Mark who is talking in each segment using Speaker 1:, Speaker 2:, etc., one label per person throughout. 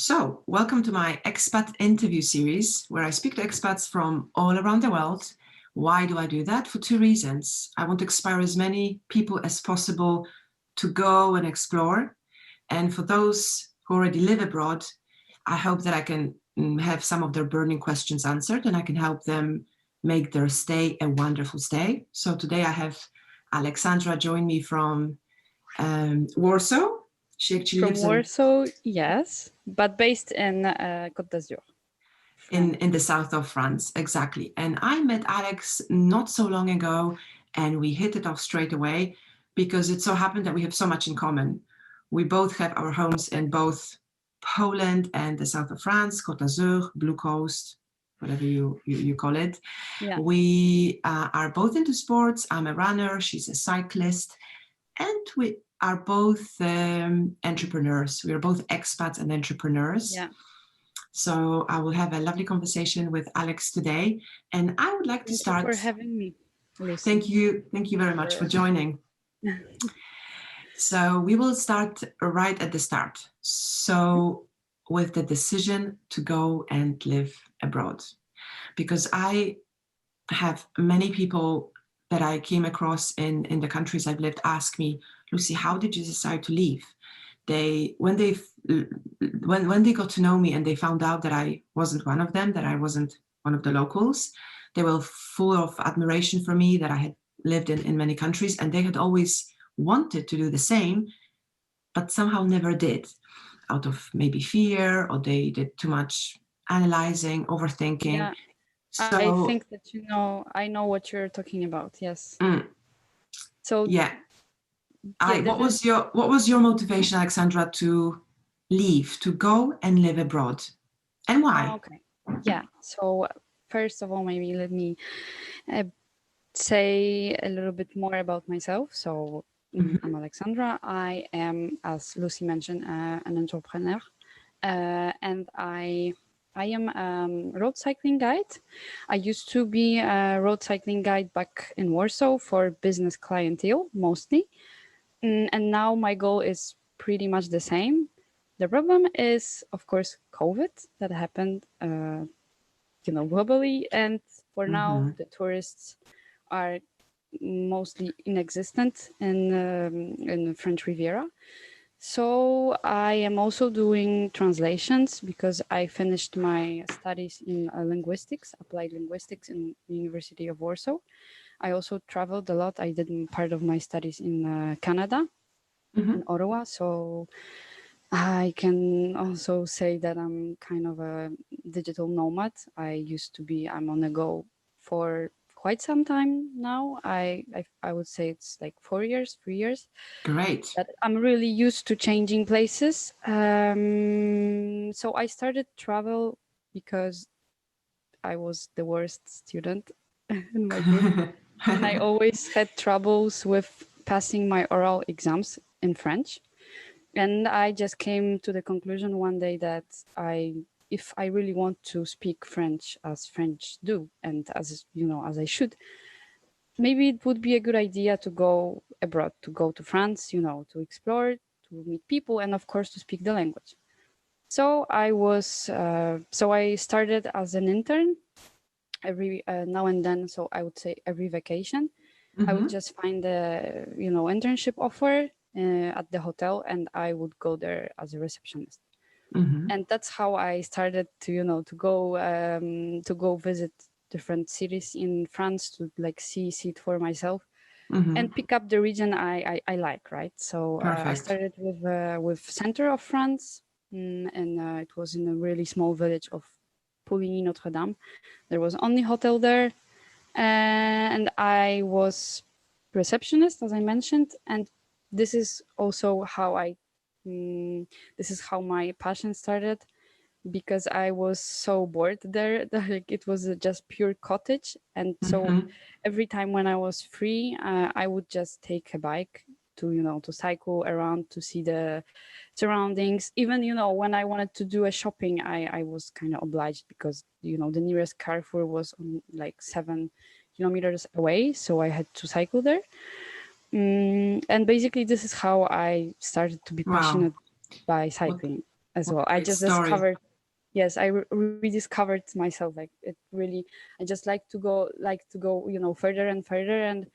Speaker 1: So, welcome to my expat interview series where I speak to expats from all around the world. Why do I do that? For two reasons. I want to inspire as many people as possible to go and explore. And for those who already live abroad, I hope that I can have some of their burning questions answered and I can help them make their stay a wonderful stay. So today I have Aleksandra join me from Warsaw. She actually
Speaker 2: From
Speaker 1: lives
Speaker 2: Warsaw, yes, but based in Côte d'Azur.
Speaker 1: in the south of France, exactly. And I met Alex not so long ago, and we hit it off straight away because it so happened that we have so much in common. We both have our homes in both Poland and the south of France, Côte d'Azur, Blue Coast, whatever you call it.
Speaker 2: Yeah.
Speaker 1: We are both into sports. I'm a runner, she's a cyclist, and we are both entrepreneurs. We are both expats and entrepreneurs.
Speaker 2: Yeah.
Speaker 1: So I will have a lovely conversation with Alex today. And I would like to start.
Speaker 2: Thank you for having me, Lucy.
Speaker 1: Thank you. Thank you very much for joining. So we will start right at the start. So with the decision to go and live abroad, because I have many people that I came across in the countries I've lived ask me, Lucy, how did you decide to leave? When they got to know me and they found out that I wasn't one of them, that I wasn't one of the locals, they were full of admiration for me, that I had lived in many countries, and they had always wanted to do the same, but somehow never did, out of maybe fear, or they did too much analyzing, overthinking.
Speaker 2: Yeah.
Speaker 1: So
Speaker 2: I think that I know what you're talking about. Yes. So
Speaker 1: yeah. What was your motivation, Aleksandra, to leave, to go and live abroad, and why?
Speaker 2: Okay. Yeah. So first of all, maybe let me say a little bit more about myself. So I'm Aleksandra. I am, as Lucy mentioned, an entrepreneur, and I am a road cycling guide. I used to be a road cycling guide back in Warsaw for business clientele mostly. And now my goal is pretty much the same. The problem is, of course, COVID that happened, globally. And for now, the tourists are mostly inexistent in French Riviera. So I am also doing translations because I finished my studies in linguistics, applied linguistics in the University of Warsaw. I also traveled a lot. I did part of my studies in Canada, in Ottawa. So I can also say that I'm kind of a digital nomad. I'm on the go for quite some time now. I would say it's like 4 years, 3 years.
Speaker 1: Great.
Speaker 2: That I'm really used to changing places. So I started travel because I was the worst student in my group. And I always had troubles with passing my oral exams in French. And I just came to the conclusion one day that if I really want to speak French as French do, and as I should, maybe it would be a good idea to go abroad, to go to France, to explore, to meet people, and of course to speak the language. So I started as an intern every now and then. So I would say every vacation, I would just find a internship offer at the hotel, and I would go there as a receptionist. And that's how I started to go visit different cities in France to see it for myself and pick up the region I like, right? So I started with center of France, and it was in a really small village of Pouligny-Notre-Dame. There was only hotel there, and I was receptionist, as I mentioned, and this is also how this is how my passion started, because I was so bored there that it was just pure cottage. And so every time when I was free, I would just take a bike to cycle around to see the surroundings. Even when I wanted to do a shopping, I was kind of obliged, because the nearest Carrefour was on like 7 kilometers away, so I had to cycle there. And basically this is how I started to be passionate by cycling. as
Speaker 1: What
Speaker 2: well.
Speaker 1: a
Speaker 2: I
Speaker 1: great
Speaker 2: just
Speaker 1: story.
Speaker 2: discovered, yes, I rediscovered myself. Like it really, I just like to go, further and further, and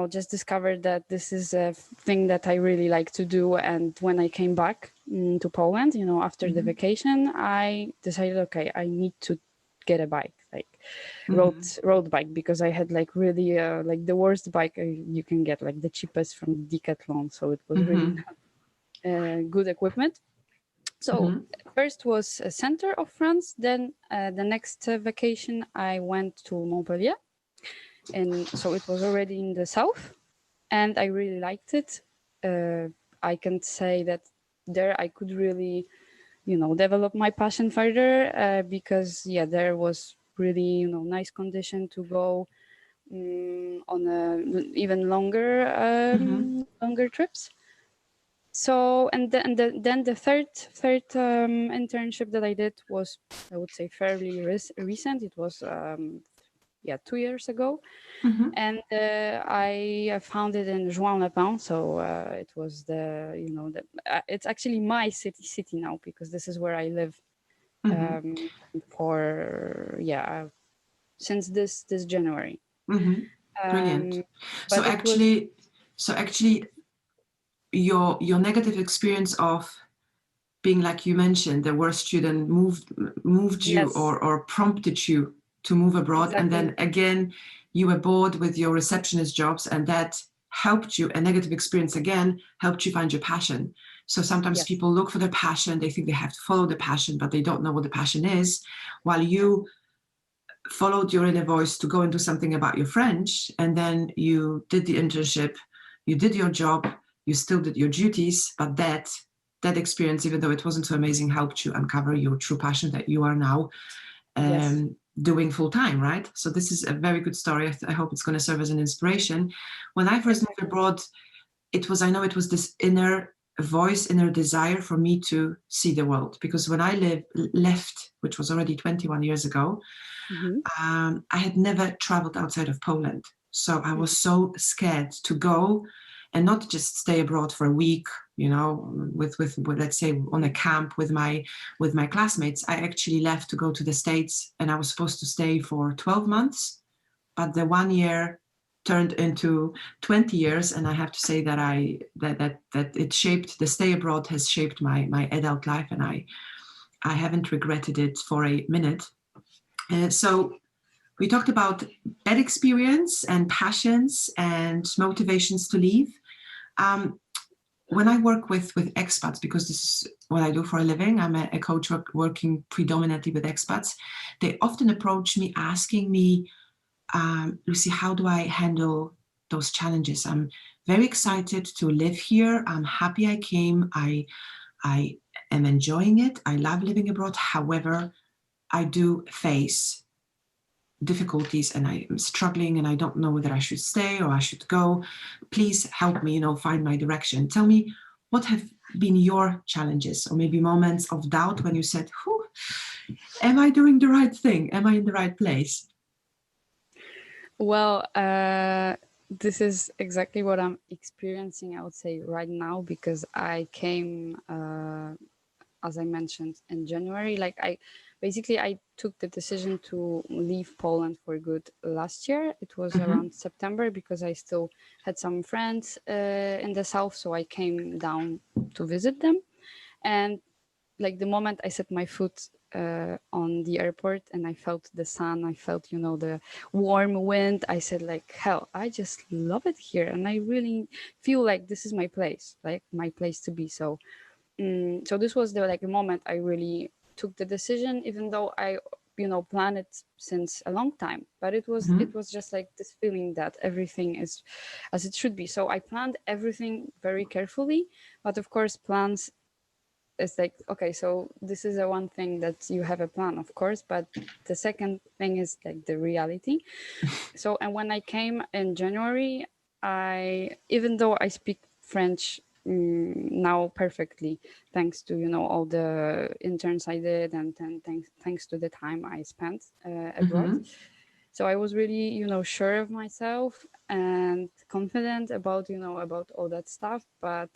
Speaker 2: just discovered that this is a thing that I really like to do. And when I came back to Poland, after the vacation, I decided, okay, I need to get a bike, like road bike, because I had like really like the worst bike you can get, like the cheapest from Decathlon. So it was really not good equipment. So first was a center of France. Then the next vacation I went to Montpellier, and so it was already in the south, and I really liked it. I can say that there I could really, develop my passion further, because there was really nice condition to go on even longer trips. So then the third internship that I did was, I would say, fairly recent. It was 2 years ago, and I found it in Juan-les-Pins. So it was it's actually my city now, because this is where I live for since this January.
Speaker 1: Brilliant. So
Speaker 2: But it was,
Speaker 1: actually, your negative experience of being, like you mentioned, the worst student moved you,
Speaker 2: yes,
Speaker 1: or prompted you to move abroad, and
Speaker 2: exactly,
Speaker 1: then again you were bored with your receptionist jobs, and that helped you. A negative experience again helped you find your passion. So sometimes
Speaker 2: yes,
Speaker 1: people look for their passion, they think they have to follow the passion, but they don't know what the passion is, while you followed your inner voice to go and do something about your French, and then you did the internship, you did your job, you still did your duties, but that experience, even though it wasn't so amazing, helped you uncover your true passion that you are now
Speaker 2: yes,
Speaker 1: doing full time, right? So this is a very good story. I hope it's going to serve as an inspiration. When I first moved
Speaker 2: exactly.
Speaker 1: abroad, I know it was this inner voice, inner desire for me to see the world. Because when I left, which was already 21 years ago,
Speaker 2: Mm-hmm.
Speaker 1: I had never traveled outside of Poland. So I was so scared to go and not just stay abroad for a week, with let's say on a camp with my classmates. I actually left to go to the States, and I was supposed to stay for 12 months, but the 1 year turned into 20 years. And I have to say that the stay abroad has shaped my adult life, and I haven't regretted it for a minute. So we talked about bad experience and passions and motivations to leave. When I work with expats, because this is what I do for a living, I'm a coach working predominantly with expats. They often approach me asking me, Lucy, how do I handle those challenges? I'm very excited to live here. I'm happy I came. I am enjoying it. I love living abroad. However, I do face difficulties, and I am struggling, and I don't know whether I should stay or I should go. Please help me, find my direction. Tell me, what have been your challenges, or maybe moments of doubt when you said, am I doing the right thing? Am I in the right place?
Speaker 2: Well, this is exactly what I'm experiencing, I would say, right now, because I came, as I mentioned, in January. Like I took the decision to leave Poland for good last year. It was around September, because I still had some friends in the south, so I came down to visit them. And like the moment I set my foot on the airport and I felt the sun, I felt, the warm wind, I said like, hell, I just love it here. And I really feel like this is my place, like my place to be. So, so this was the moment I really took the decision, even though I, planned it since a long time, but it was just like this feeling that everything is as it should be. So I planned everything very carefully, but of course plans, it's like, okay, so this is the one thing that you have a plan, of course, but the second thing is like the reality. So, and when I came in January, even though I speak French now perfectly, thanks to, all the interns I did, and then thanks to the time I spent abroad. So I was really, sure of myself and confident about, about all that stuff. But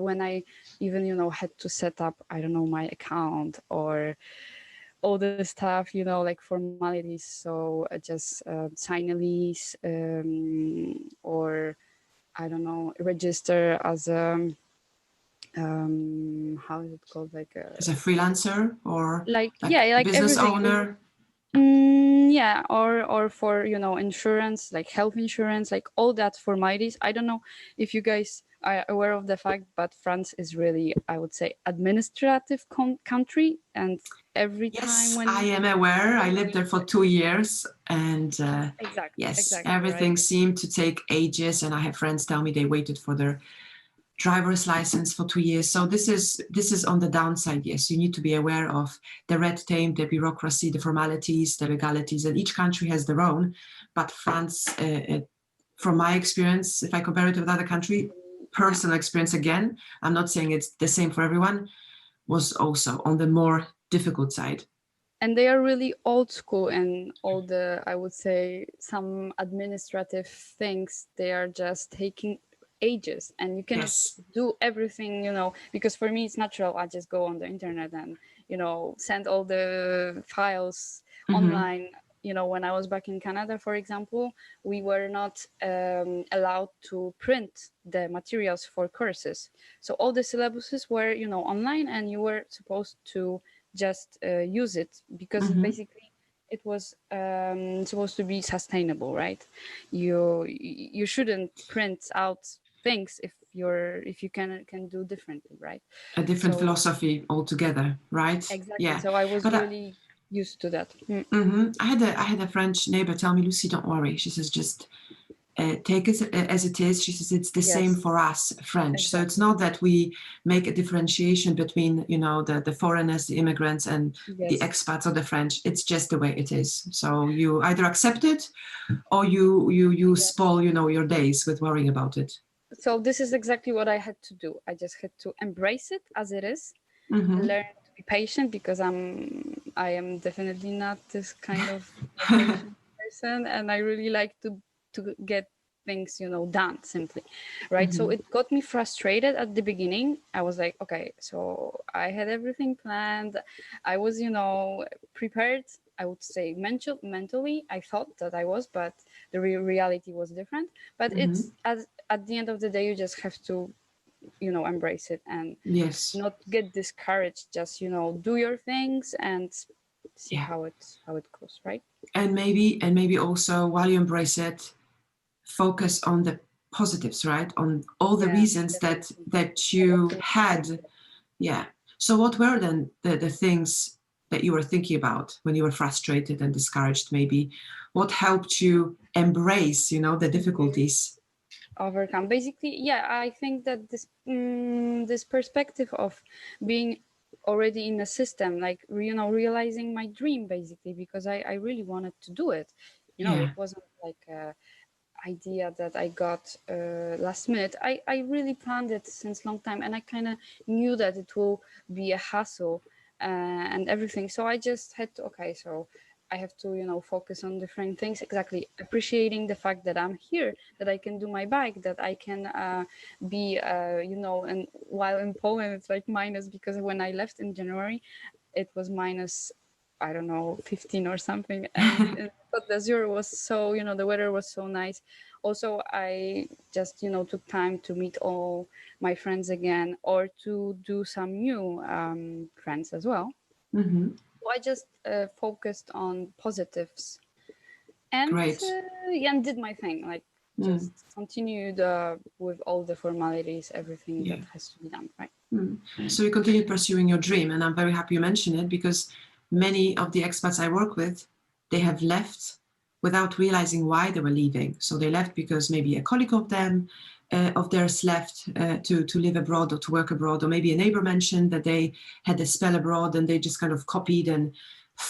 Speaker 2: when I even, had to set up, I don't know, my account or all the stuff, like formalities. So just sign a lease, or I don't know, register as a, how is it called?
Speaker 1: As a freelancer or like
Speaker 2: yeah, like
Speaker 1: business
Speaker 2: everything.
Speaker 1: owner?
Speaker 2: Yeah, or for insurance, like health insurance, like all that formalities. I don't know if you guys are aware of the fact, but France is really, I would say, administrative country, and every time
Speaker 1: Yes,
Speaker 2: when
Speaker 1: I
Speaker 2: you
Speaker 1: am aware. I lived
Speaker 2: need
Speaker 1: there for 2 years, and yes,
Speaker 2: exactly
Speaker 1: everything
Speaker 2: right.
Speaker 1: seemed to take ages. And I have friends tell me they waited for their driver's license for 2 years. So this is on the downside. Yes, you need to be aware of the red tape, the bureaucracy, the formalities, the legalities, and each country has their own. But France, from my experience, if I compare it with other country,
Speaker 2: Yeah,
Speaker 1: personal experience again, I'm not saying it's the same for everyone, was also on the more difficult side.
Speaker 2: and they are really old school, and all the, I would say, some administrative things, they are just taking ages, and you cannot
Speaker 1: Yes.
Speaker 2: do everything, because for me it's natural. I just go on the internet and send all the files
Speaker 1: Mm-hmm.
Speaker 2: online. When I was back in Canada, for example, we were not allowed to print the materials for courses, so all the syllabuses were online, and you were supposed to just use it, because
Speaker 1: Mm-hmm.
Speaker 2: basically it was supposed to be sustainable, right? You shouldn't print out things if you can do differently, right?
Speaker 1: A different
Speaker 2: So
Speaker 1: philosophy altogether, right?
Speaker 2: exactly.
Speaker 1: Yeah.
Speaker 2: So I was
Speaker 1: But
Speaker 2: really used to that.
Speaker 1: I had a French neighbor tell me, Lucy, don't worry. She says, just take it as it is. She says it's the same
Speaker 2: Yes,
Speaker 1: for us French. So it's
Speaker 2: exactly.
Speaker 1: not that we make a differentiation between, the foreigners, the immigrants, and the
Speaker 2: Yes.
Speaker 1: expats or the French. It's just the way it is. So you either accept it or you
Speaker 2: Yes.
Speaker 1: spoil, your days with worrying about it.
Speaker 2: So this is exactly what I had to do. I just had to embrace it as it is,
Speaker 1: Mm-hmm.
Speaker 2: learn to be patient, because I am definitely not this kind of patient person, and I really like to get things done simply, right? So
Speaker 1: Mm-hmm.
Speaker 2: it got me frustrated at the beginning. I was like, okay, so I had everything planned, I was prepared, I would say mentally I thought that I was, but the reality was different. But
Speaker 1: Mm-hmm.
Speaker 2: it's at the end of the day, you just have to embrace it and
Speaker 1: Yes.
Speaker 2: not get discouraged. Just do your things and see
Speaker 1: Yeah.
Speaker 2: how it goes, right?
Speaker 1: And maybe also, while you embrace it, focus on the positives, right? On all the
Speaker 2: Yeah,
Speaker 1: reasons that
Speaker 2: definitely.
Speaker 1: that
Speaker 2: The
Speaker 1: you
Speaker 2: optimistic
Speaker 1: had.
Speaker 2: mindset.
Speaker 1: Yeah. So what were then the things that you were thinking about when you were frustrated and discouraged, maybe? What helped you embrace, the
Speaker 2: Mhm.
Speaker 1: difficulties?
Speaker 2: Overcome, basically. Yeah, I think that this perspective of being already in a system, like realizing my dream, basically, because I really wanted to do it. It
Speaker 1: Yeah.
Speaker 2: wasn't like a idea that I got last minute. I really planned it since long time, and I kind of knew that it will be a hassle and everything. So I just had to, okay, so I have to, focus on different things. Exactly, appreciating the fact that I'm here, that I can do my bike, that I can be, and while in Poland it's like minus, because when I left in January, it was minus, I don't know, 15 or something. And in Côte d'Azur was so, the weather was so nice. Also, I just, took time to meet all my friends again, or to do some new friends as well.
Speaker 1: Mm-hmm.
Speaker 2: So I just focused on positives, and
Speaker 1: Great.
Speaker 2: yeah, and did my thing, like
Speaker 1: Mm.
Speaker 2: just continued with all the formalities, everything
Speaker 1: Yeah.
Speaker 2: that has to be done, right?
Speaker 1: Mm. So you continued pursuing your dream, and I'm very happy you mentioned it, because many of the expats I work with, they have left without realizing why they were leaving. So they left because maybe a colleague of theirs left to live abroad or to work abroad, or maybe a neighbor mentioned that they had a spell abroad and they just kind of copied and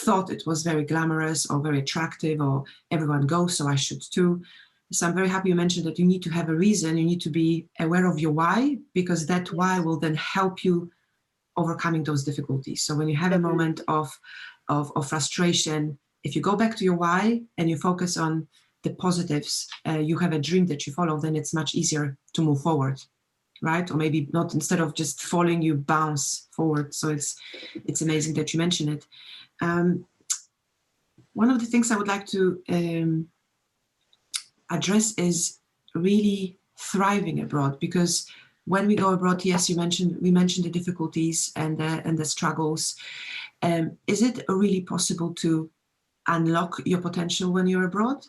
Speaker 1: thought it was very glamorous or very attractive, or everyone goes, so I should too. So I'm very happy you mentioned that you need to have a reason, you need to be aware of your why, because that why
Speaker 2: Yes,
Speaker 1: will then help you overcoming those difficulties. So when you have a moment
Speaker 2: definitely.
Speaker 1: of frustration, if you go back to your why and you focus on the positives, you have a dream that you follow, then it's much easier to move forward, right? Or maybe not, instead of just falling, you bounce forward. So it's amazing that you mention it. One of the things I would like to address is really thriving abroad, because when we go abroad, yes, we mentioned the difficulties and the struggles. Is it really possible to unlock your potential when you're abroad?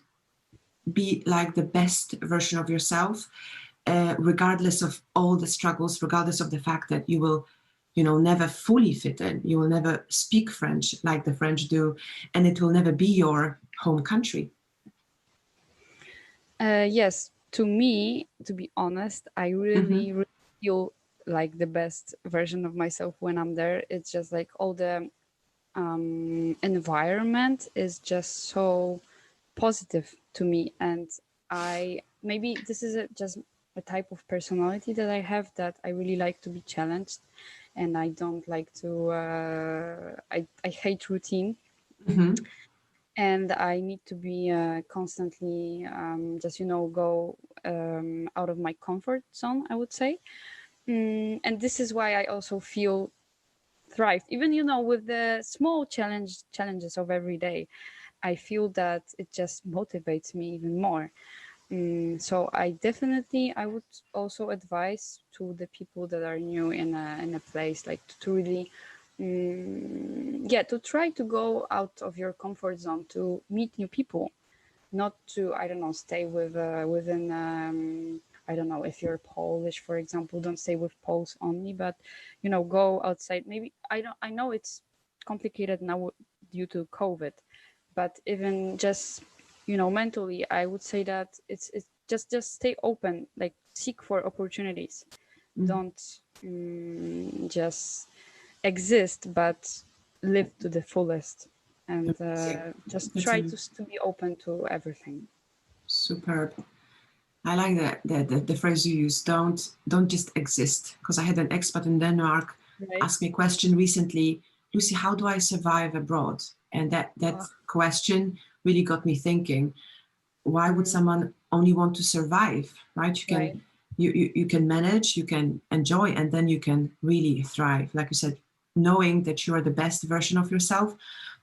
Speaker 1: Be like the best version of yourself, regardless of all the struggles, regardless of the fact that you will, never fully fit in. You will never speak French like the French do, and it will never be your home country.
Speaker 2: Yes, to me, to be honest, I really, really feel like the best version of myself when I'm there. It's just like all the environment is just so positive to me, and maybe this is just a type of personality that I have, that I really like to be challenged, and I don't like to I hate routine. And I need to be constantly just go out of my comfort zone, I would say. And this is why I also feel thrive, even with the small challenges of every day. I feel that it just motivates me even more. So I would also advise to the people that are new in a place, like to really to try to go out of your comfort zone, to meet new people, not to, I don't know, stay within I don't know, if you're Polish, for example, don't stay with Poles only, but go outside. Maybe I know it's complicated now due to COVID, but even just mentally, I would say that it's just stay open, like seek for opportunities. Don't just exist, but live to the fullest, and just try to be open to everything.
Speaker 1: Superb. I like the phrase you use. Don't just exist. Because I had an expat in Denmark ask me a question recently, Lucy, how do I survive abroad? And that question really got me thinking. Why would someone only want to survive? Right? You can manage, you can enjoy, and then you can really thrive. Like you said, knowing that you are the best version of yourself,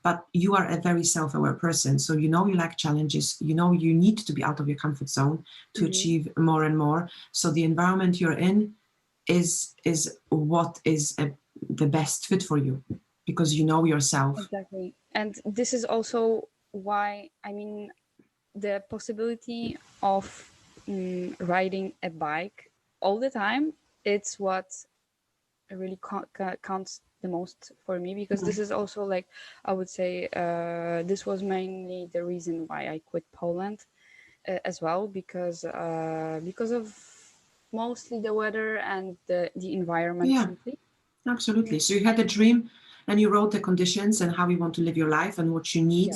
Speaker 1: but you are a very self-aware person. So you like challenges, you need to be out of your comfort zone to achieve more and more. So the environment you're in is what is the best fit for you, because you know yourself.
Speaker 2: Exactly. And this is also why, the possibility of riding a bike all the time, it's what really counts the most for me, because this is also, like, I would say, this was mainly the reason why I quit Poland as well, because of mostly the weather and the environment. Simply.
Speaker 1: Absolutely. So you had a dream, and you wrote the conditions and how you want to live your life and what you need.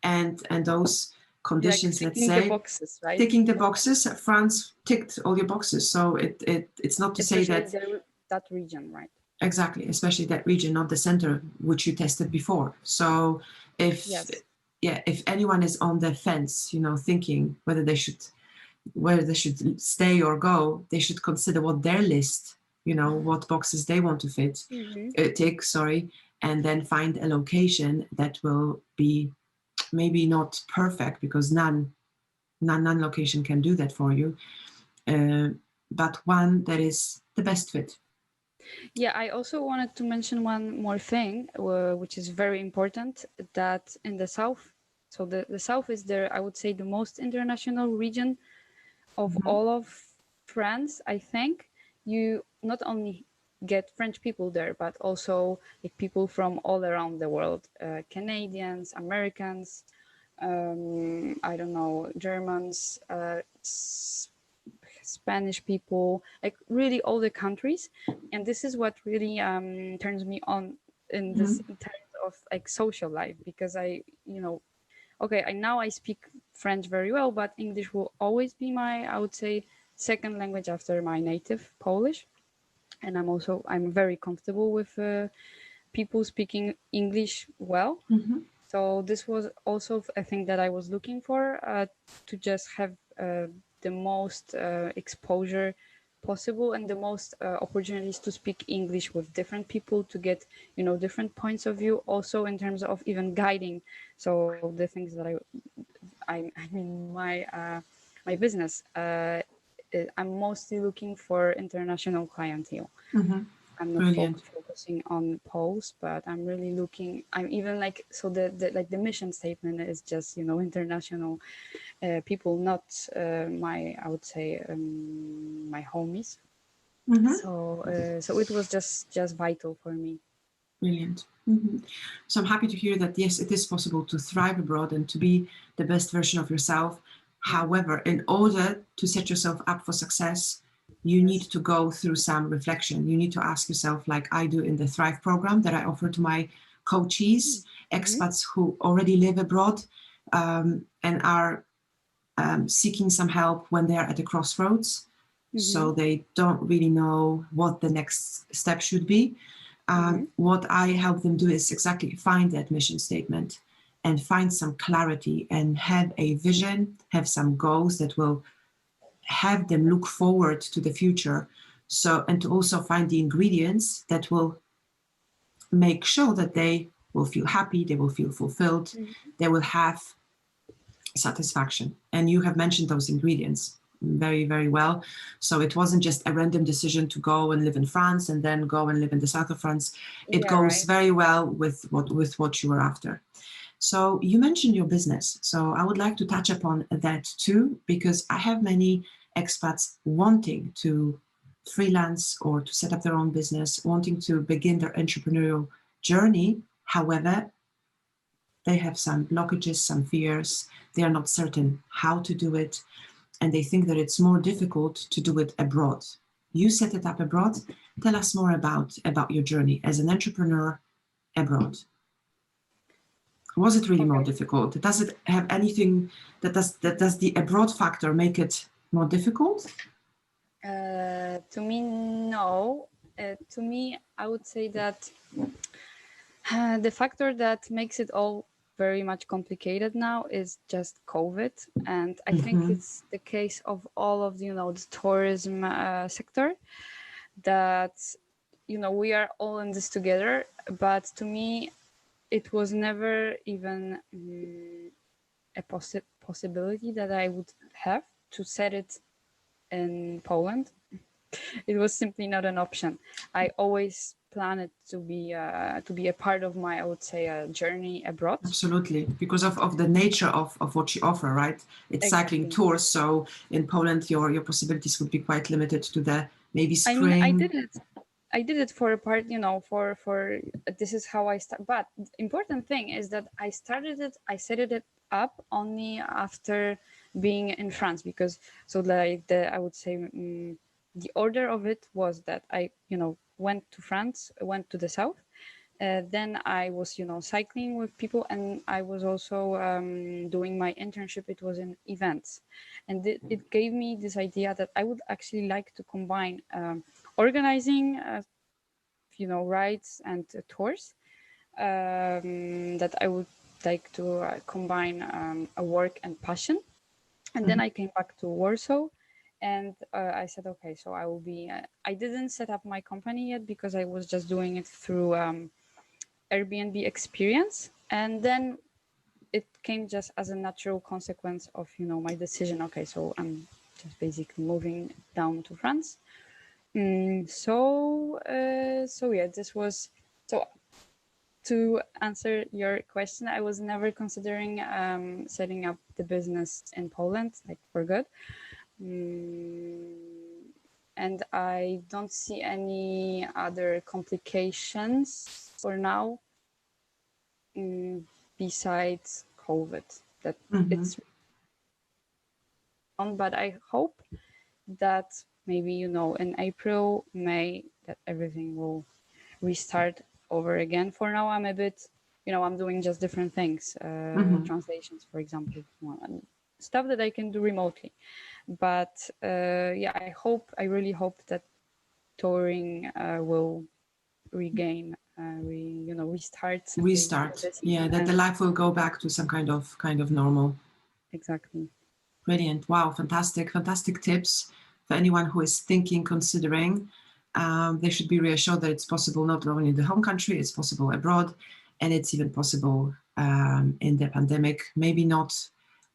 Speaker 1: And those conditions,
Speaker 2: like
Speaker 1: let's say,
Speaker 2: the boxes, right?
Speaker 1: ticking the boxes. France ticked all your boxes. So it's not to
Speaker 2: especially
Speaker 1: say that
Speaker 2: that region, right?
Speaker 1: Exactly, especially that region, not the center, which you tested before. So if anyone is on the fence, thinking whether they should stay or go, they should consider what their list, what boxes they want to tick, and then find a location that will be maybe not perfect, because none location can do that for you, but one that is the best fit.
Speaker 2: Yeah, I also wanted to mention one more thing, which is very important, that in the south, so the south is I would say, the most international region of all of France. I think you not only get French people there, but also like people from all around the world, Canadians, Americans, I don't know, Germans, Spanish people, like really all the countries. And this is what really turns me on in this in terms of like social life, because now I speak French very well, but English will always be my, I would say, second language after my native Polish. And I'm very comfortable with people speaking English well. So this was also a thing that I was looking for, to just have the most exposure possible and the most opportunities to speak English with different people, to get, different points of view, also in terms of even guiding. So the things that I mean, my business, I'm mostly looking for international clientele.
Speaker 1: Mm-hmm.
Speaker 2: I'm not
Speaker 1: Brilliant.
Speaker 2: focusing on Poles, but I'm really looking. I'm even like, so the mission statement is just, international people, not I would say, my homies.
Speaker 1: Mm-hmm.
Speaker 2: So it was just vital for me.
Speaker 1: Brilliant. Mm-hmm. So I'm happy to hear that, yes, it is possible to thrive abroad and to be the best version of yourself.
Speaker 2: Yeah.
Speaker 1: However, in order to set yourself up for success, you need
Speaker 2: Yes.
Speaker 1: to go through some reflection. You need to ask yourself, like I do in the Thrive program that I offer to my coachees,
Speaker 2: Mm-hmm.
Speaker 1: expats who already live abroad, and are seeking some help when they are at a crossroads.
Speaker 2: Mm-hmm.
Speaker 1: So they don't really know what the next step should be.
Speaker 2: Mm-hmm.
Speaker 1: What I help them do is exactly find that mission statement and find some clarity and have a vision, have some goals that will have them look forward to the future. So, and to also find the ingredients that will make sure that they will feel happy, they will feel fulfilled,
Speaker 2: Mm-hmm.
Speaker 1: they will have satisfaction. And you have mentioned those ingredients very, very well. So it wasn't just a random decision to go and live in France and then go and live in the south of France. It
Speaker 2: Yeah.
Speaker 1: goes
Speaker 2: Right.
Speaker 1: very well with what you were after. So you mentioned your business. So I would like to touch upon that too, because I have many expats wanting to freelance or to set up their own business, wanting to begin their entrepreneurial journey. However, they have some blockages, some fears. They are not certain how to do it, and they think that it's more difficult to do it abroad. You set it up abroad. Tell us more about your journey as an entrepreneur abroad. Was it really more
Speaker 2: Okay.
Speaker 1: difficult? Does it have anything that does the abroad factor make it more difficult?
Speaker 2: To me, no. To me, I would say that the factor that makes it all very much complicated now is just COVID, and I think
Speaker 1: Mm-hmm.
Speaker 2: it's the case of all of the tourism sector, that we are all in this together. But to me, it was never even a possibility that I would have to set it in Poland. It was simply not an option. I always planned to be a part of my, I would say, journey abroad.
Speaker 1: Absolutely, because of the nature of what you offer, right? It's cycling
Speaker 2: Exactly.
Speaker 1: tours, so in Poland your possibilities would be quite limited to the maybe
Speaker 2: I mean, I
Speaker 1: spring.
Speaker 2: did it. I did it for a part, for this is how I start. But the important thing is that I started it. I set it up only after being in France, because so like I would say, the order of it was that I went to France, went to the south. Then I was, cycling with people, and I was also doing my internship. It was in events, and it gave me this idea that I would actually like to combine organizing, rides and tours. That I would like to combine a work and passion. And then
Speaker 1: Mhm.
Speaker 2: I came back to Warsaw, and I said, okay, so I will be. I didn't set up my company yet because I was just doing it through Airbnb experience, and then it came just as a natural consequence of my decision. Okay, so I'm just basically moving down to France. So yeah, this was so. To answer your question, I was never considering setting up the business in Poland, like for good. And I don't see any other complications for now, besides COVID, that
Speaker 1: Mhm.
Speaker 2: it's on. But I hope that maybe in April, May, that everything will restart over again. For now, I'm a bit, I'm doing just different things,
Speaker 1: Mhm.
Speaker 2: translations, for example, and stuff that I can do remotely. But yeah, I really hope that touring will regain restart
Speaker 1: Restart.
Speaker 2: the
Speaker 1: Yeah,
Speaker 2: season.
Speaker 1: that the life will go back to some kind of normal.
Speaker 2: Exactly.
Speaker 1: Brilliant. Wow, fantastic tips for anyone who is thinking, considering. They should be reassured that it's possible not only in the home country, it's possible abroad, and it's even possible in the pandemic. Maybe not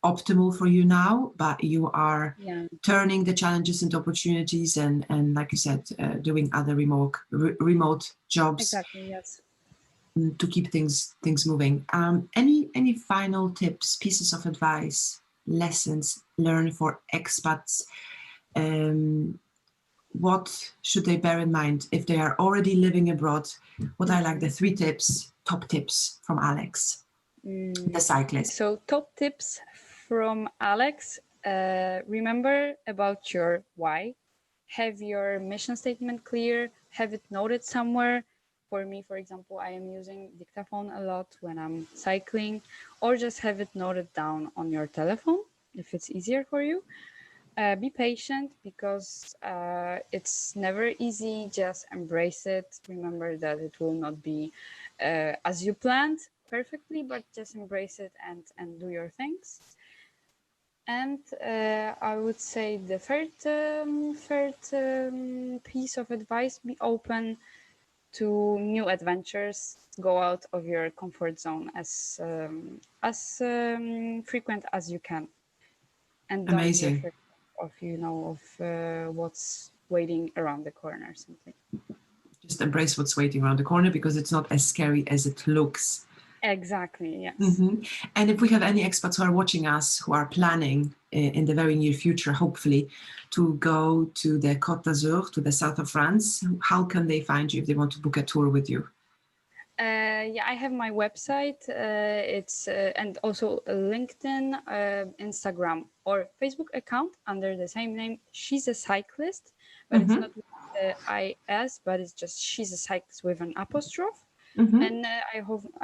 Speaker 1: optimal for you now, but you are turning the challenges into opportunities, and like you said, doing other remote jobs.
Speaker 2: Exactly. Yes.
Speaker 1: To keep things moving. Any final tips, pieces of advice, lessons learned for expats? What should they bear in mind if they are already living abroad? What are like the 3 top tips from Alex, the cyclist?
Speaker 2: So top tips from Alex. Remember about your why. Have your mission statement clear. Have it noted somewhere. For me, for example, I am using dictaphone a lot when I'm cycling, or just have it noted down on your telephone if it's easier for you. Be patient because it's never easy. Just embrace it. Remember that it will not be as you planned perfectly, but just embrace it and do your things. And I would say the third piece of advice: be open to new adventures. Go out of your comfort zone as frequent as you can, and don't be
Speaker 1: Amazing.
Speaker 2: afraid of what's waiting around the corner. Simply.
Speaker 1: Just embrace what's waiting around the corner because it's not as scary as it looks.
Speaker 2: Exactly. Yes.
Speaker 1: Mm-hmm. And if we have any experts who are watching us who are planning in the very near future, hopefully, to go to the Côte d'Azur, to the south of France, how can they find you if they want to book a tour with you?
Speaker 2: I have my website. It's and also a LinkedIn, Instagram, or Facebook account under the same name. She's a cyclist, but it's not with the IS, but it's just she's a cyclist with an apostrophe. And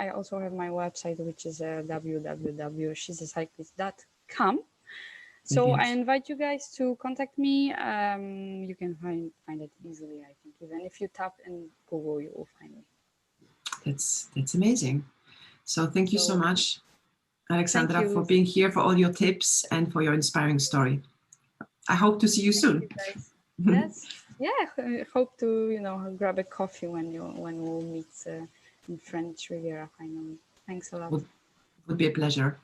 Speaker 2: I also have my website, which is www.she'sacyclist.com. So I invite you guys to contact me. You can find it easily, I think. Even if you tap in Google, you will find me.
Speaker 1: That's amazing. So thank you so much,
Speaker 2: Thank
Speaker 1: Aleksandra,
Speaker 2: you,
Speaker 1: for
Speaker 2: Lucy.
Speaker 1: being here, for all your tips, and for your inspiring story. I hope to see you soon.
Speaker 2: You guys. Yes. Yeah. I hope to grab a coffee when we'll meet in French Riviera finally. Thanks a lot.
Speaker 1: Would be a pleasure.